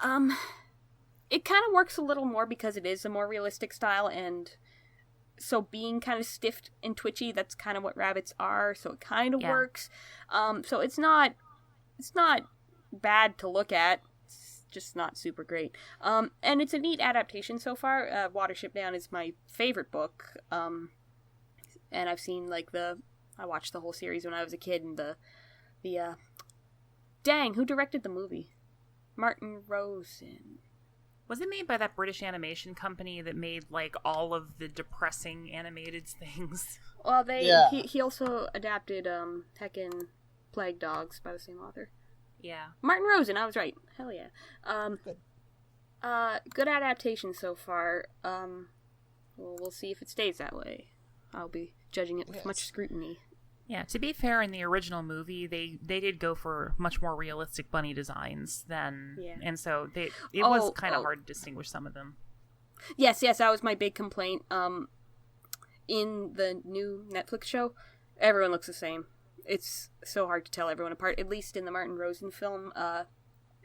It kind of works a little more because it is a more realistic style, and so being kind of stiff and twitchy, that's kind of what rabbits are, so it kind of works. So it's not bad to look at. Just not super great. And it's a neat adaptation so far. Watership Down is my favorite book. And I've seen I watched the whole series when I was a kid, and dang, who directed the movie? Martin Rosen. Was it made by that British animation company that made, like, all of the depressing animated things? Well, he also adapted Heckin' Plague Dogs by the same author. Yeah. Martin Rosen, I was right. Hell yeah. Good adaptation so far. We'll see if it stays that way. I'll be judging it with much scrutiny. Yeah, to be fair, in the original movie, they did go for much more realistic bunny designs than... Yeah. And so it was kind of hard to distinguish some of them. Yes, that was my big complaint. In the new Netflix show, everyone looks the same. It's so hard to tell everyone apart. At least in the Martin Rosen film,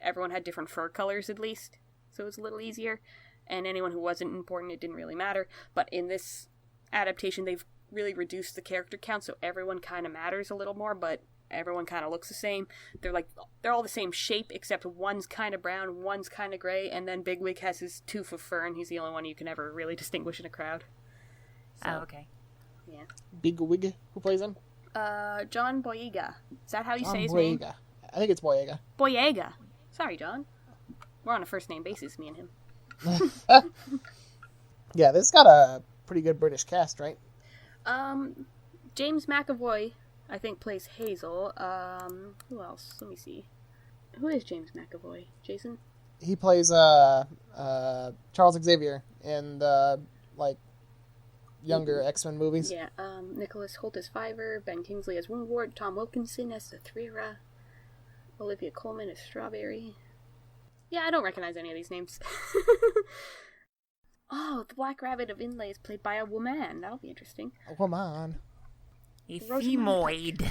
everyone had different fur colors at least, so it was a little easier. And anyone who wasn't important, it didn't really matter. But in this adaptation, they've really reduced the character count, so everyone kind of matters a little more, but everyone kind of looks the same. They're all the same shape, except one's kind of brown, one's kind of gray, and then Bigwig has his tooth of fur, and he's the only one you can ever really distinguish in a crowd. So, okay. Yeah. Bigwig, who plays him? John Boyega. Is that how you say his name? I think it's Boyega. Boyega. Sorry, John. We're on a first-name basis, me and him. Yeah, this got a pretty good British cast, right? James McAvoy, I think, plays Hazel. Who else? Let me see. Who is James McAvoy? Jason? He plays Charles Xavier in the younger X-Men movies. Yeah. Nicholas Hoult as Fiver, Ben Kingsley as Woundwort, Tom Wilkinson as the Thrira, Olivia Colman as Strawberry. Yeah, I don't recognize any of these names. Oh, the Black Rabbit of Inlay is played by a woman. That'll be interesting. A woman. A femoid.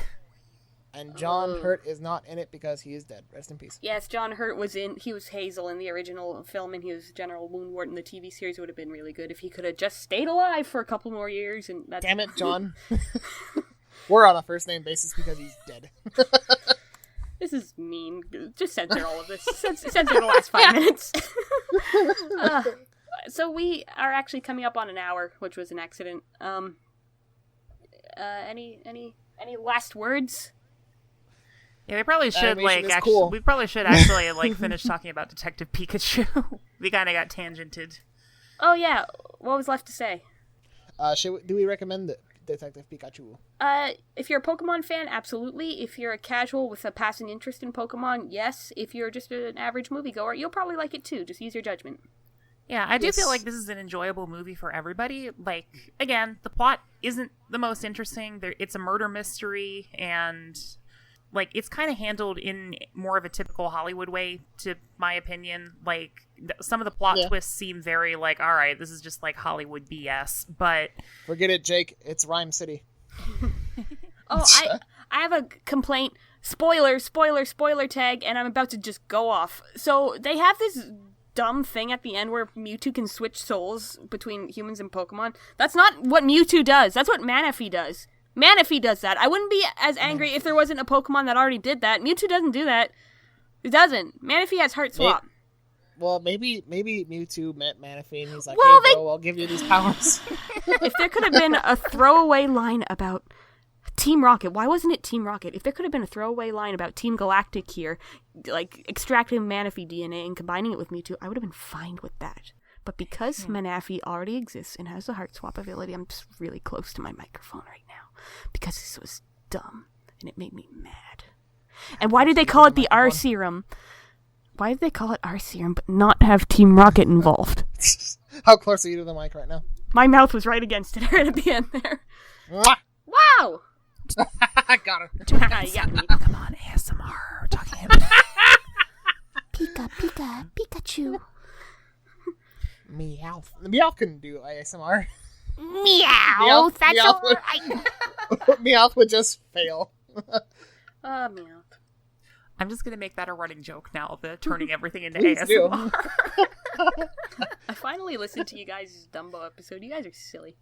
And John Hurt is not in it because he is dead. Rest in peace. Yes, John Hurt he was Hazel in the original film, and he was General Woundwort in the TV series. It would have been really good if he could have just stayed alive for a couple more years. And that's... Damn it, John. We're on a first-name basis because he's dead. This is mean. Just censor all of this. Censor the last 5 minutes. So we are actually coming up on an hour, which was an accident. Any last words? Yeah, we probably should we probably should finish talking about Detective Pikachu. We kind of got tangented. Oh yeah, what was left to say? Do we recommend Detective Pikachu? If you're a Pokemon fan, absolutely. If you're a casual with a passing interest in Pokemon, yes. If you're just an average moviegoer, you'll probably like it too. Just use your judgment. Yeah, I do feel like this is an enjoyable movie for everybody. Like, again, the plot isn't the most interesting. It's a murder mystery, and it's kind of handled in more of a typical Hollywood way, to my opinion. Like, some of the plot twists seem very all right, this is just Hollywood BS, but... Forget it, Jake. It's Rhyme City. Oh, I have a complaint. Spoiler tag, and I'm about to just go off. So, they have this dumb thing at the end where Mewtwo can switch souls between humans and Pokemon. That's not what Mewtwo does. That's what Manaphy does. Manaphy does that. I wouldn't be as angry if there wasn't a Pokemon that already did that. Mewtwo doesn't do that. It doesn't. Manaphy has Heart Swap. Maybe Mewtwo met Manaphy and he's like, hey bro, I'll give you these powers. If there could have been a throwaway line about Team Rocket, why wasn't it Team Rocket? If there could have been a throwaway line about Team Galactic here, extracting Manaphy DNA and combining it with Mewtwo, I would have been fine with that. But because Manaphy already exists and has the Heart Swap ability, I'm just really close to my microphone right now. Because this was dumb, and it made me mad. And why did they call it the R Serum? Why did they call it R Serum, but not have Team Rocket involved? How close are you to the mic right now? My mouth was right against it right at the end there. Mwah! Wow! I got her. You got me. Come on, ASMR. We're talking about Pikachu. Meow. Meow couldn't do ASMR. Meow. That's alright. Meowth would just fail. Meow. I'm just going to make that a running joke now, turning everything into ASMR. I finally listened to you guys' Dumbo episode. You guys are silly.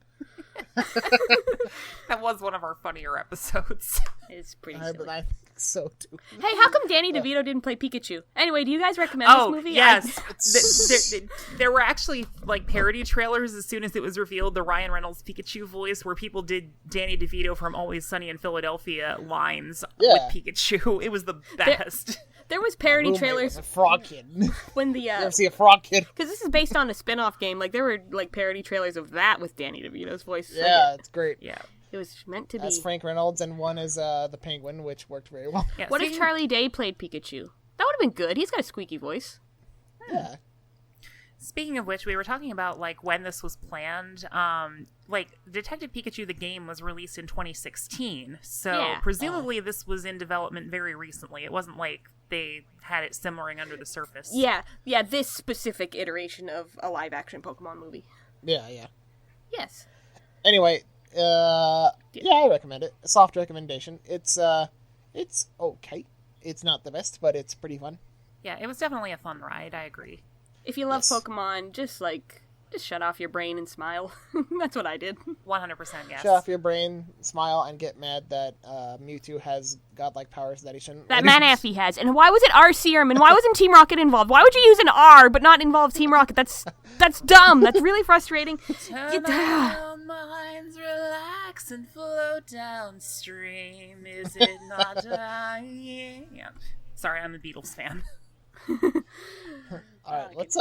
That was one of our funnier episodes. It's pretty silly. But I think so too. Hey, how come Danny DeVito didn't play Pikachu? Anyway, do you guys recommend this movie? Yes. There were actually parody trailers as soon as it was revealed, the Ryan Reynolds Pikachu voice, where people did Danny DeVito from Always Sunny in Philadelphia lines with Pikachu. It was the best. There was parody Roommate trailers was a frog kid. when the You ever see a frog kid? because this is based on a spin-off game. Like there were like parody trailers of that with Danny DeVito's voice. Yeah, it's great. Yeah. It was meant to be. That's Frank Reynolds, and one is the Penguin, which worked very well. Yeah, What if Charlie Day played Pikachu? That would have been good. He's got a squeaky voice. Yeah. Speaking of which, we were talking about like when this was planned. Like Detective Pikachu the game was released in 2016, so Yeah. presumably this was in development very recently. It wasn't like they had it simmering under the surface. Yeah, this specific iteration of a live-action Pokemon movie. Yeah. Yes. Anyway, yeah, I recommend it. A soft recommendation. It's okay. It's not the best, but it's pretty fun. Yeah, it was definitely a fun ride. I agree. If you love Yes. Pokemon, just shut off your brain and smile. That's what I did. 100%, yes. Shut off your brain, smile, and get mad that Mewtwo has godlike powers that he shouldn't. That Manaphy has. And why was it R Serum? And why wasn't Team Rocket involved? Why would you use an R but not involve Team Rocket? That's dumb. That's really frustrating. Turn our minds, relax, and flow downstream. Is it not dying? Yeah. Sorry, I'm a Beatles fan. All right, let's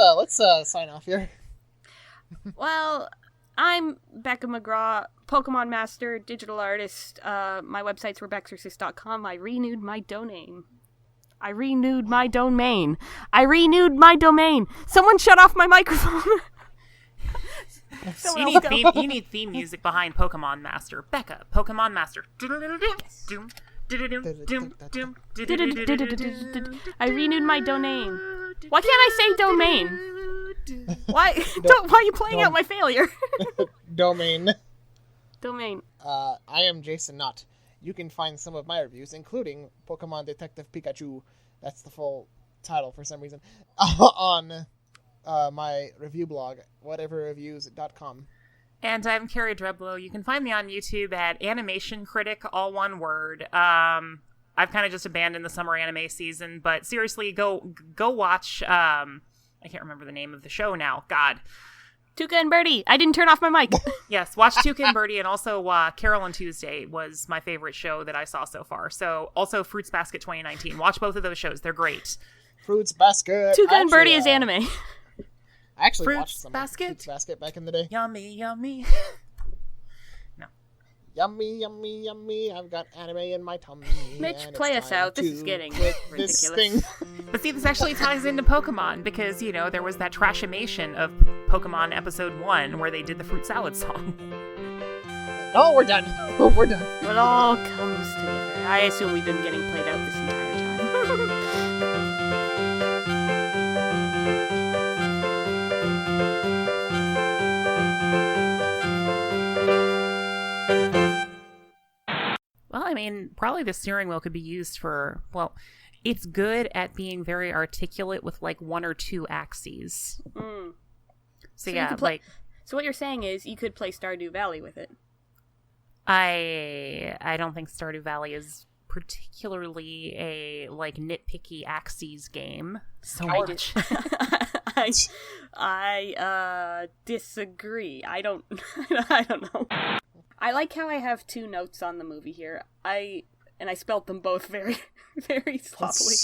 sign off here. Well, I'm Becca McGraw, Pokemon Master, digital artist. My website's rebexorcist.com. I renewed my domain. Someone shut off my microphone. You need theme music behind Pokemon Master. Becca, Pokemon Master. I renewed my domain. Why can't I say domain? Why are you playing out my failure? Domain. Domain. I am Jason Knott. You can find some of my reviews, including Pokemon Detective Pikachu, that's the full title for some reason, on my review blog, whateverreviews.com. And I'm Carrie Dreblow. You can find me on YouTube at Animation Critic, all one word. I've kind of just abandoned the summer anime season, but seriously, go watch. I can't remember the name of the show now. God. Tuca and Birdie. I didn't turn off my mic. Yes, watch Tuca and Birdie, and also Carol and Tuesday was my favorite show that I saw so far. So also Fruits Basket 2019. Watch both of those shows. They're great. Fruits Basket. Tuca and Birdie is anime. I actually Fruits watched some Basket? Fruits Basket back in the day. Yummy, yummy. Yummy, yummy, yummy. I've got anime in my tummy. Mitch, and play it's us time out. This is to getting quit ridiculous. This thing. But see, this actually ties into Pokemon because, there was that trashimation of Pokemon Episode 1 where they did the fruit salad song. Oh, we're done. We're done. It all comes together. I assume we've been getting played out this entire time. Well, I mean, probably the steering wheel could be used for, it's good at being very articulate with like one or two axes. Mm. So you yeah, could play. So what you're saying is you could play Stardew Valley with it. I don't think Stardew Valley is particularly a like nitpicky axes game. So much. I disagree. I don't know. I like how I have two notes on the movie here. I spelt them both very, very sloppily.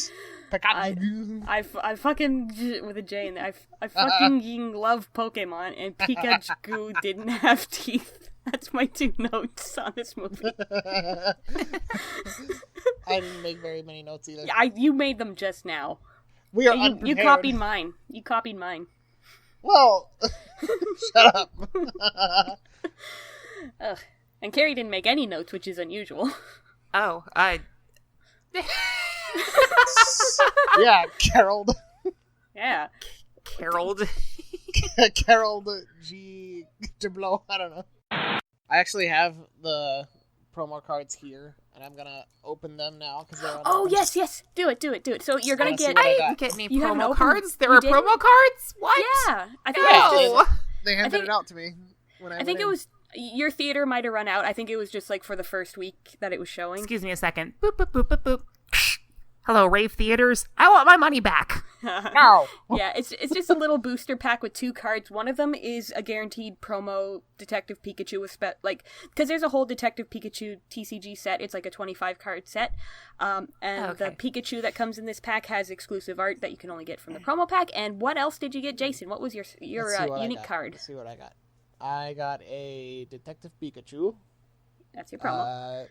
I fucking with a J in there. I fucking love Pokemon, and Pikachu didn't have teeth. That's my two notes on this movie. I didn't make very many notes either. You made them just now. We are You unprepared. copied mine. Well, shut up. Ugh. And Carrie didn't make any notes, which is unusual. Oh, Yeah, Carol. Yeah. Carol. Carol G. Diblo. I don't know. I actually have the promo cards here, and I'm gonna open them now because they're. Oh yes. Do it. So you're gonna get. I didn't get any You haven't promo opened- cards. There you are didn't? promo cards. What? Yeah, I think it was No. just, They handed think- it out to me when I I think went it in. was your theater might have run out. I think it was just like for the first week that it was showing. Excuse me a second. Boop boop boop boop boop. Hello, rave theaters. I want my money back. No. Yeah, it's just a little booster pack with 2 cards. One of them is a guaranteed promo Detective Pikachu with because there's a whole Detective Pikachu TCG set. It's like a 25 card set, and the Pikachu that comes in this pack has exclusive art that you can only get from the promo pack. And what else did you get, Jason? What was your unique card? Let's see what I got. I got a Detective Pikachu. That's your promo.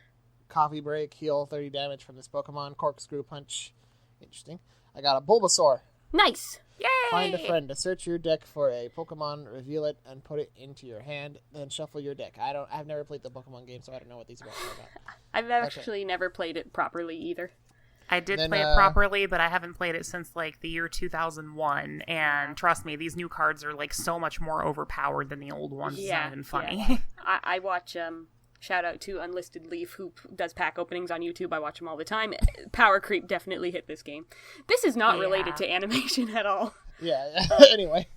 Coffee break, heal 30 damage from this Pokemon. Corkscrew punch. Interesting. I got a Bulbasaur. Nice. Yay! Find a friend to search your deck for a Pokemon, reveal it, and put it into your hand. Then shuffle your deck. I've never played the Pokemon game, so I don't know what these are about. I've actually never played it properly either. I did play it properly, but I haven't played it since like the year 2001. And trust me, these new cards are like so much more overpowered than the old ones. It's not even funny. Yeah. I watch shout out to Unlisted Leaf, who does pack openings on YouTube. I watch him all the time. Power creep definitely hit this game. This is not related to animation at all. Yeah. Anyway.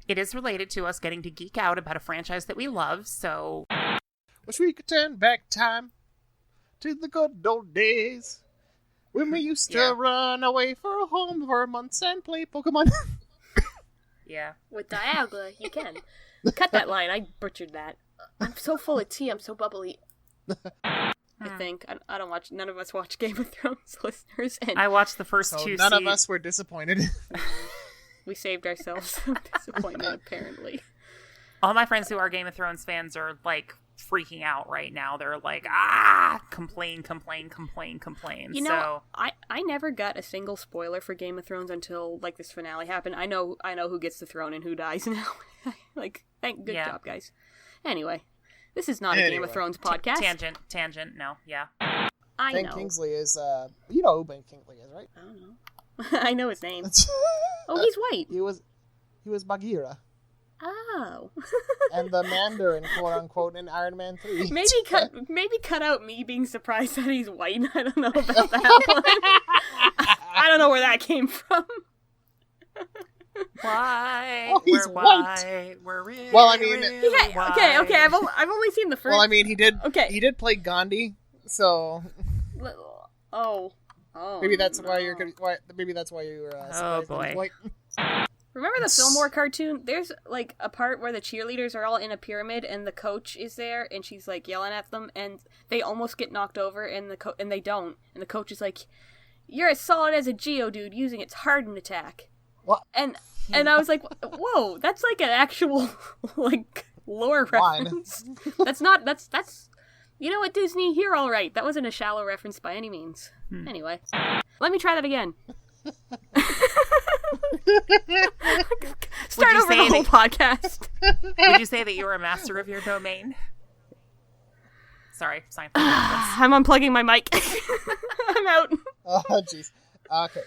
It is related to us getting to geek out about a franchise that we love, so... Wish we could turn back time to the good old days when we used to run away for home for months and play Pokemon. Yeah. With Dialga, you can. Cut that line. I butchered that. I'm so full of tea. I'm so bubbly. I think. I don't watch... None of us watch Game of Thrones, listeners. And I watched the first so 2 none of us were disappointed. we saved ourselves some disappointment, apparently. All my friends who are Game of Thrones fans are, like, freaking out right now. They're like, complain. You know, I never got a single spoiler for Game of Thrones until, like, this finale happened. I know who gets the throne and who dies now. Like, good job, guys. Anyway, this is not a Game of Thrones podcast. Tangent, no, yeah. Ben Kingsley is, you know who Ben Kingsley is, right? I don't know. I know his name. Oh, he's white. He was Bagheera. Oh. And the Mandarin, quote unquote, in Iron Man 3. Maybe cut out me being surprised that he's white. I don't know about that one. I don't know where that came from. Why? Oh, he's white. We're really, well, I mean, okay. I've only seen the first. Well, I mean, he did play Gandhi, so. Oh. Maybe that's why you're. Maybe that's why you were. Oh boy. Remember the Fillmore cartoon? There's like a part where the cheerleaders are all in a pyramid and the coach is there and she's like yelling at them and they almost get knocked over and and they don't and the coach is like, "You're as solid as a Geodude using its hardened attack." What? And I was like, "Whoa, that's like an actual like lore reference." That's you know what, Disney? You're all right. That wasn't a shallow reference by any means. Anyway, let me try that again. Start over the whole podcast. Would you say that you were a master of your domain? Sorry, Seinfeld. I'm unplugging my mic. I'm out. Oh, jeez. Okay.